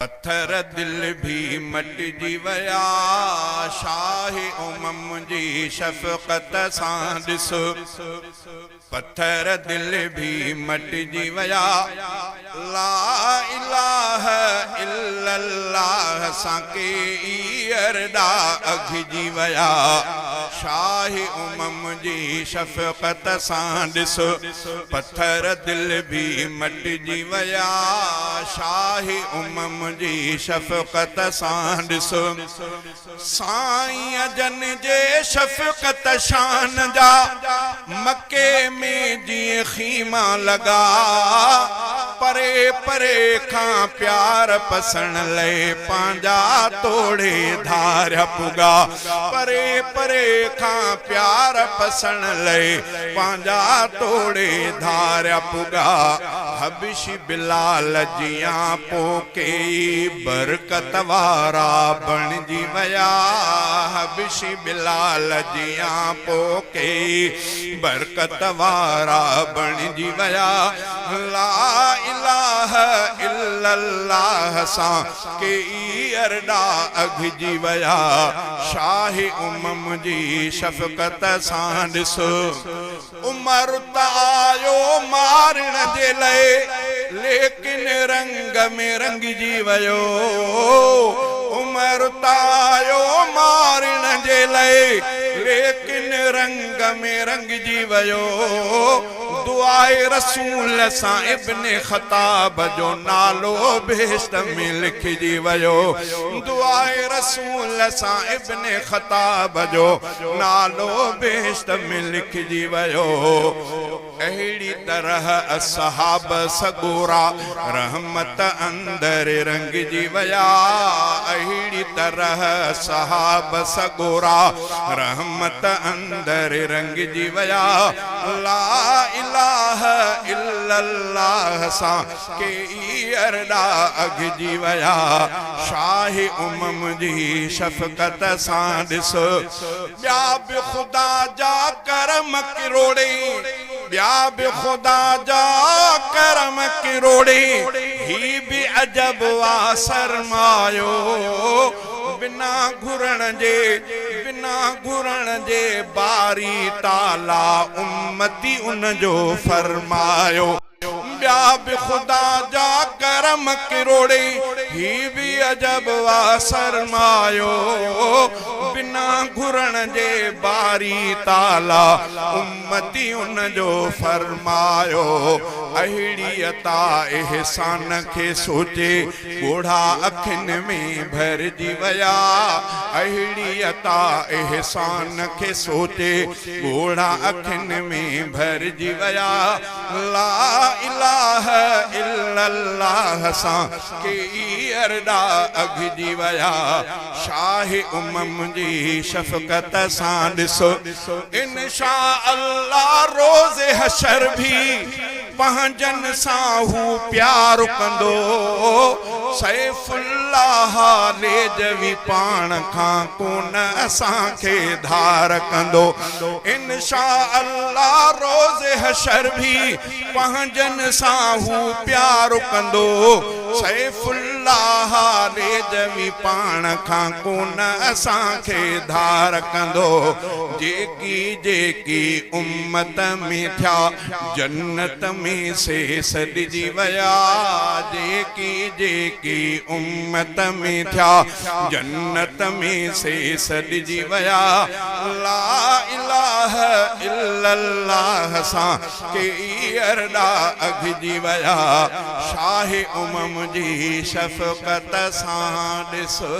पत्थर दिल भी मटजी वया शाह उमम जी शफ़क़त सां ॾिसो। पत्थर दिल भी मटजी वया ला इलाहा इल्लल्लाह सां के अरदा अघिजी वया शाह उमम जी शफ़क़त सां ॾिसो। पत्थर दिल भी मटजी वया शाह उमम जी शफ़क़त सां ॾिसो। साईं जन जे शफ़क़त शान जा मके में जीअं खीमा लगा परे परे खां प्यार पसण लए पंहिंजा तोड़े धार पुगा। परे परे खां प्यार पसण लए पंहिंजा तोड़े धार पुगा। हबशी बिलाल जियां पोके बरकत वारा बणजी वया। हबशी बिलाल जियां पोके बरकत वारा बणजी वया। ला इलाहा इल्लल्लाह सां के अरदा अघिजी वया शाह उमम जी शफ़क़त सां ॾिसो। उमर त आयो मारण जे लाइ लेकिन रंग में रंगजी वयो। उमर त आयो मारण जे लाइ लेकिन रंग में रंगजी वयो। दुआए रसूल सां इब्ने ख़ताब जो नालो बेश्त में लिखजी वयो। दुआए रसूल सां इब्ने ख़ताब जो नालो बेश्त में लिखजी वयो। अहिड़ी तरह असहाब सगोरा रहमत अंदर रंगजी वया। अहिड़ी तरह सहाब सगोरा रहमत अंदर रंगजी वया। ला इलाहा इल्लल्लाह सां के अरदा अघिजी वया शाह उमम जी शफ़क़त सां ॾिसो। ॿिया बि ख़ुदा जा करम किरोड़े ॿिया बि ख़ुदा जा करम किरोड़े ही बि अजब वा सरमायो। बिना घुरण जे बारी ताला उम्मती उन जो फरमायो। ॿिया बि ख़ुदा जा करम किरोड़े ही बि अजब वा सरमायो। बिना घुरण जे बारी ताला उम्मती उन जो फरमायो। अहिड़ी अता एहसान खे सोचे ॻोढ़ा अखियुनि में भरजी वया। अहिड़ी अता एहसान खे सोचे ॻोढ़ा अखियुनि में भरजी वया। ला इलाहा इल्लल्लाह सां के अरदा अघिजी वया शाह उमम जी शफ़क़त सां ॾिसो। इंशा अल्लाह रोज़े हशर भी पंहिंजनि सां हू प्यार कंदो। सैफुल्लाह लेजवी पाण खां कोन असांखे धार कंदो। इंशा अल्लाह रोज़े हशर भी पंहिंजनि सां हू प्यार कंदो। सैफुल्लाह लेजवी पाण खां कोन असांखे धार कंदो। जेकी जेकी उम्मत में थिया जन्नत में से सॾिजी वया। जेकी जेकी उम्मत में थिया जन्नत में से सॾिजी वया। ला इलाहा इल्लल्लाह सां के अरदा अघिजी वया शाह उमम जी शफ़क़त सां ॾिसो।